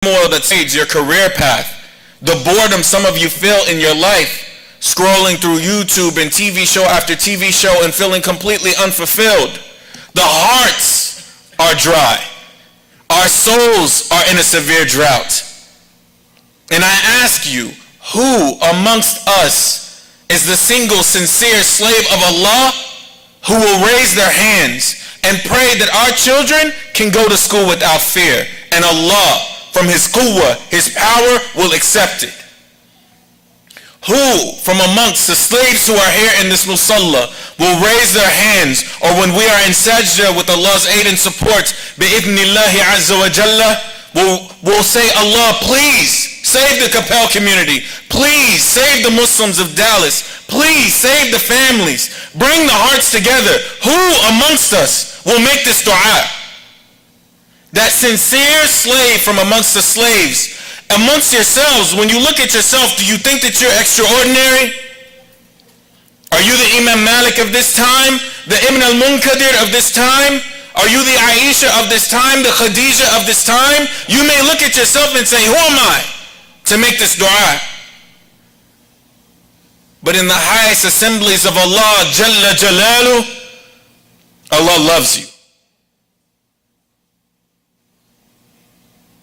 turmoil that aids your career path, the boredom some of you feel in your life, scrolling through YouTube and TV show after TV show and feeling completely unfulfilled. The hearts are dry. Our souls are in a severe drought. And I ask you, who amongst us is the single sincere slave of Allah who will raise their hands and pray that our children can go to school without fear, and Allah, from His quwwah, His power, will accept it? Who from amongst the slaves who are here in this musalla will raise their hands, or when we are in sajda with Allah's aid and support, bi'idhnillahi azza wa jalla, will say, Allah, please save the Coppell community. Please save the Muslims of Dallas. Please save the families. Bring the hearts together. Who amongst us will make this dua? That sincere slave from amongst the slaves. Amongst yourselves, when you look at yourself, do you think that you're extraordinary? Are you the Imam Malik of this time? The Ibn al-Munkadir of this time? Are you the Aisha of this time? The Khadija of this time? You may look at yourself and say, who am I to make this dua? But in the highest assemblies of Allah, Jalla Jalalu, Allah loves you.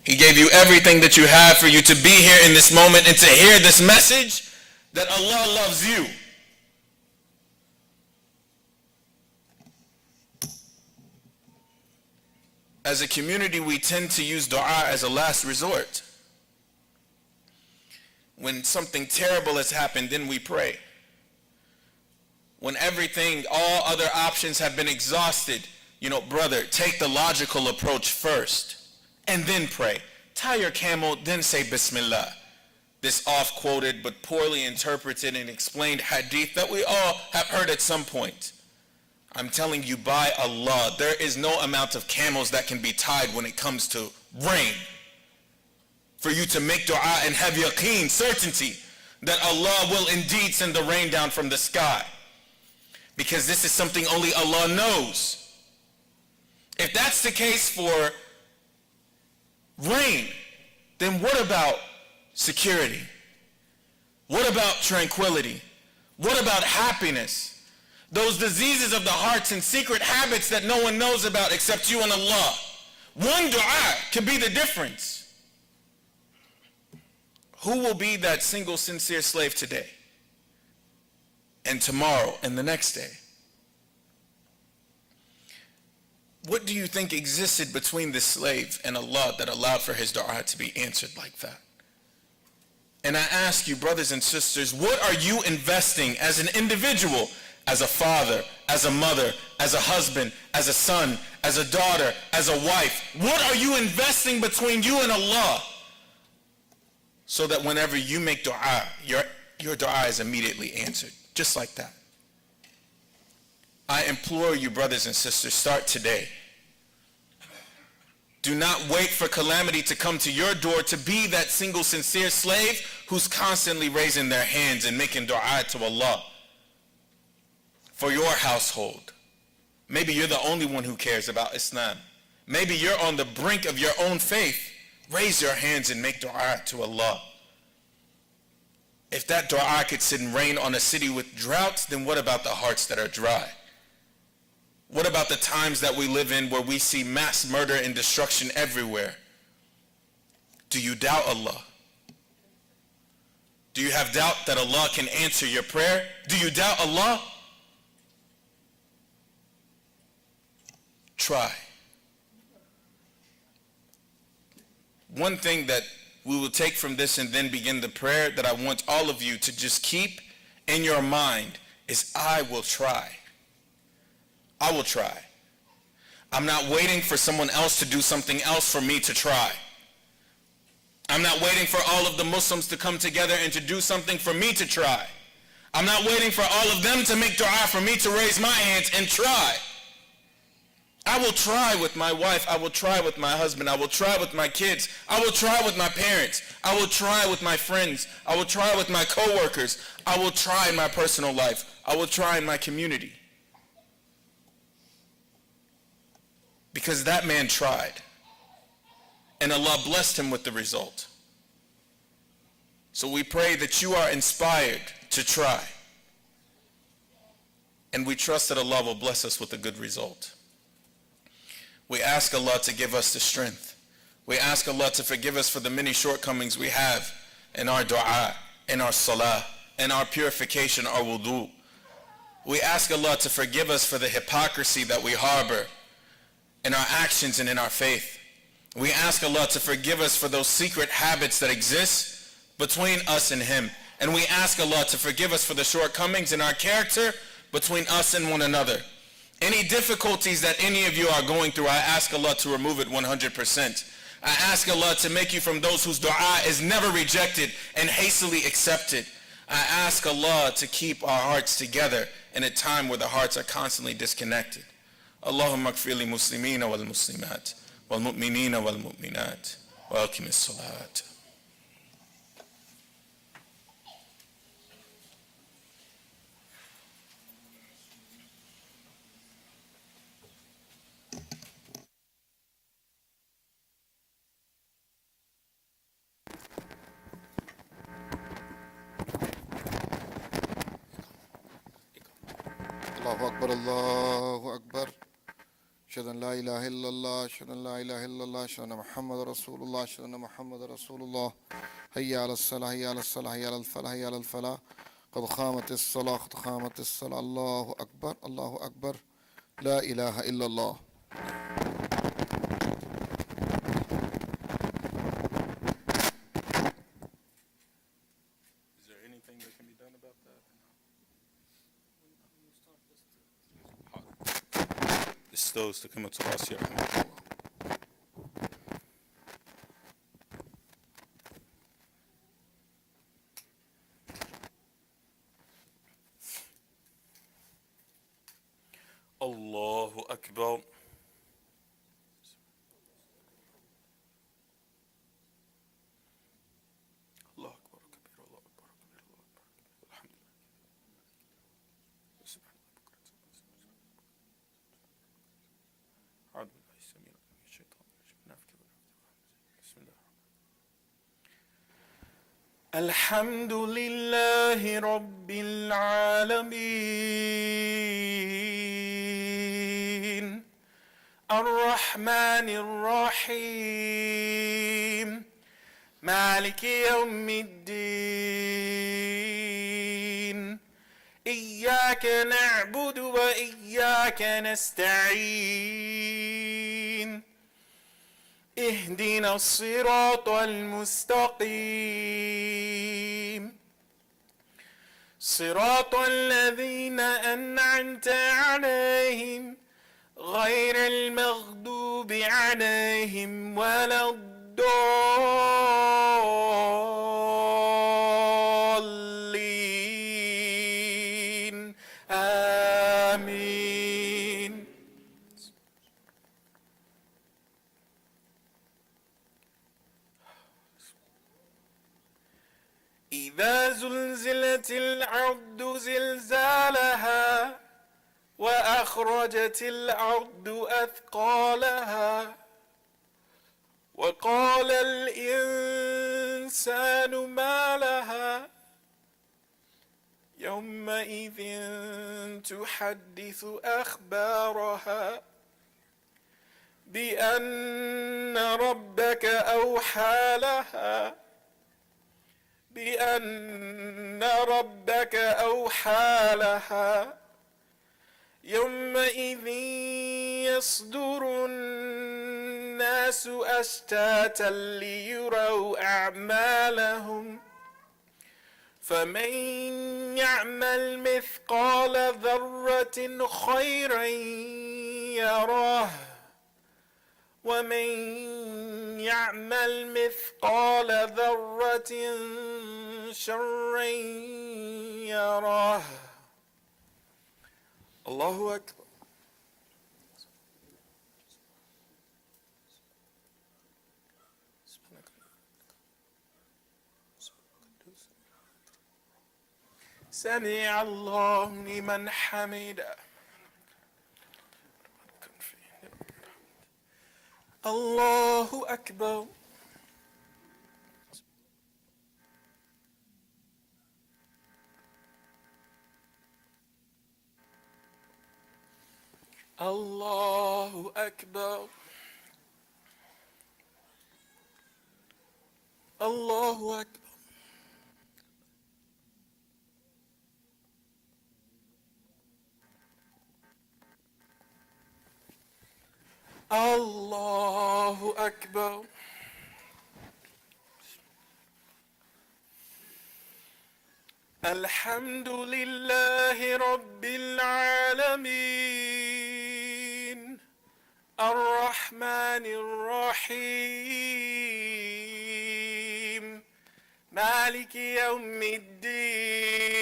He gave you everything that you have for you to be here in this moment and to hear this message that Allah loves you. As a community, we tend to use dua as a last resort. When something terrible has happened, then we pray. When everything, all other options have been exhausted, brother, take the logical approach first. And then pray. Tie your camel, then say Bismillah. This oft-quoted but poorly interpreted and explained hadith that we all have heard at some point. I'm telling you, by Allah, there is no amount of camels that can be tied when it comes to rain. For you to make dua and have yaqeen, certainty, that Allah will indeed send the rain down from the sky. Because this is something only Allah knows. If that's the case for rain, then what about security? What about tranquility? What about happiness? Those diseases of the hearts and secret habits that no one knows about except you and Allah. One dua can be the difference. Who will be that single sincere slave today and tomorrow and the next day? What do you think existed between the slave and Allah that allowed for his dua to be answered like that? And I ask you, brothers and sisters, what are you investing as an individual, as a father, as a mother, as a husband, as a son, as a daughter, as a wife? What are you investing between you and Allah so that whenever you make dua, your dua is immediately answered, just like that? I implore you, brothers and sisters, start today. Do not wait for calamity to come to your door to be that single sincere slave who's constantly raising their hands and making dua to Allah for your household. Maybe you're the only one who cares about Islam. Maybe you're on the brink of your own faith. Raise your hands and make dua to Allah. If that dua could send rain on a city with droughts, then what about the hearts that are dry? What about the times that we live in where we see mass murder and destruction everywhere? Do you doubt Allah? Do you have doubt that Allah can answer your prayer? Do you doubt Allah? Try. One thing that we will take from this and then begin the prayer that I want all of you to just keep in your mind is, I will try. I will try. I'm not waiting for someone else to do something else for me to try. I'm not waiting for all of the Muslims to come together and to do something for me to try. I'm not waiting for all of them to make dua for me to raise my hands and try. I will try with my wife. I will try with my husband. I will try with my kids. I will try with my parents. I will try with my friends. I will try with my co-workers. I will try in my personal life. I will try in my community. Because that man tried. and Allah blessed him with the result. So we pray that you are inspired to try, and we trust that Allah will bless us with a good result. We ask Allah to give us the strength. We ask Allah to forgive us for the many shortcomings we have in our dua, in our salah, in our purification, our wudu. We ask Allah to forgive us for the hypocrisy that we harbor in our actions and in our faith. We ask Allah to forgive us for those secret habits that exist between us and Him. And we ask Allah to forgive us for the shortcomings in our character between us and one another. Any difficulties that any of you are going through, I ask Allah to remove it 100%. I ask Allah to make you from those whose dua is never rejected and hastily accepted. I ask Allah to keep our hearts together in a time where the hearts are constantly disconnected. Allahumma kfir li muslimina wal muslimat wal mu'minina wal mu'minat wa aqim as-salat. الله أكبر الله أكبر أشهد أن لا إله إلا الله أشهد أن لا إله إلا الله أشهد أن محمد رسول الله أشهد أن محمد رسول الله هيا على الصلاة هيا على الصلاة هيا على الفلاح هيا على الفلاح قد قامت الصلاة قد قامت الصلاة الله أكبر الله أكبر لا إله إلا الله. Is there anything that can be done about that? The stoves to come up to us here. Allahu Akbar. Allahu Akbar kabir, Allahu Akbar kabir, Allahu Akbar kabir. Alhamdulillah. أعوذ بالله السميع العليم من الشيطان الرجيم من همزه ونفخه بسم الله الحمد لله رب العالمين الرحمن الرحيم مالك يوم الدين إياك نعبد وإياك نستعين اهدنا الصراط المستقيم صراط الذين أنعمت عليهم غير المغضوب عليهم ولا الضالين آمين. إذا زلزلت الأرض زلزالها وأخرجت الأرض أثقالها وقال الإنسان ما لها يومئذ تحدث أخبارها بأن ربك أوحى لها بأن ربك أوحى لها يومئذ يصدر الناس أشتاتا ليروا أعمالهم فمن يعمل مثقال ذرة خيرا يراه ومن يعمل مثقال ذرة شرا يراه. الله أكبر. سمع الله لمن حمده الله أكبر. الله أكبر. الله أكبر. الله أكبر. الحمد لله رب العالمين الرحمن الرحيم مالك يوم الدين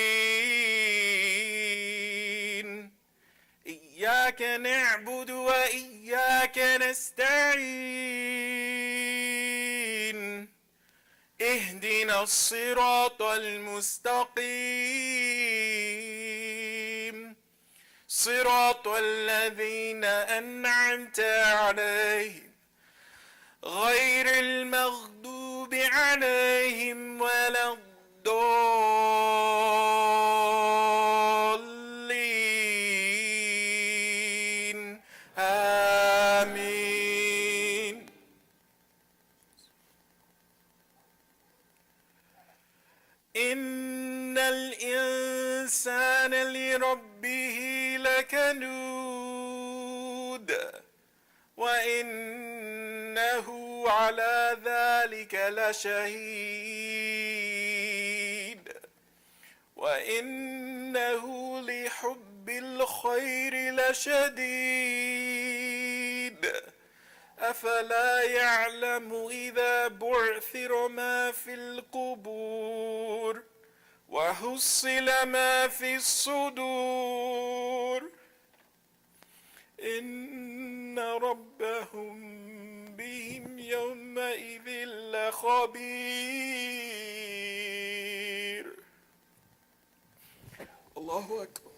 إياك نعبد وإياك نستعين اهدنا الصراط المستقيم صراط الذين أنعمت عليهم غير المغضوب عليهم ولا الضالين آمين. إن الإنسان لربه لكنود وإنه على ذلك لشهيد وإنه لحب الخير لشديد أفلا يعلم إذا بعثر ما في القبور وحصل ما في الصدور إن ربهم بهم يومئذ لخبير. الله أكبر.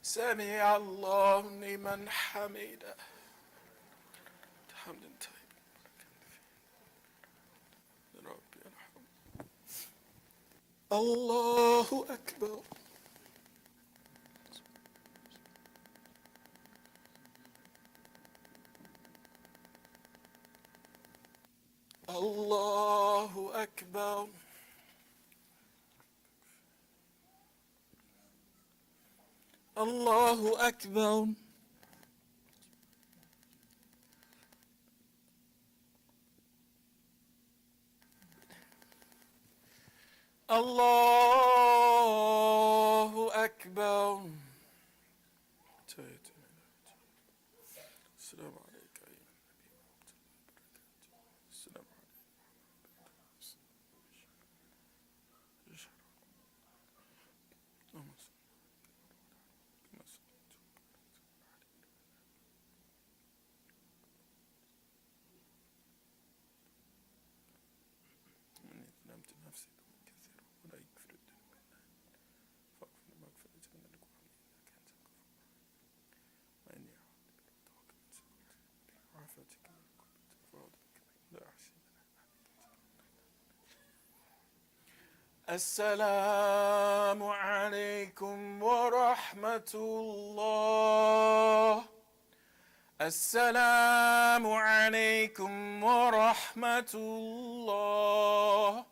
سمع الله لمن حمده. حمد طيب ربي الحمد. الله أكبر. الله أكبر. الله أكبر. الله أكبر. السلام عليك أيها النبي ورحمة الله وبركاته. السلام عليكم. من ظلمت نفسي كثير ولا يغفر الذنوب إلا أنت فاغفر مغفرة منك وارحمني إنك أنت الغفور وإني أعوذ بك من سوء بعافيتك من كل فاعوذ بك لا أحسن. السلام عليكم ورحمة الله. السلام عليكم ورحمة الله.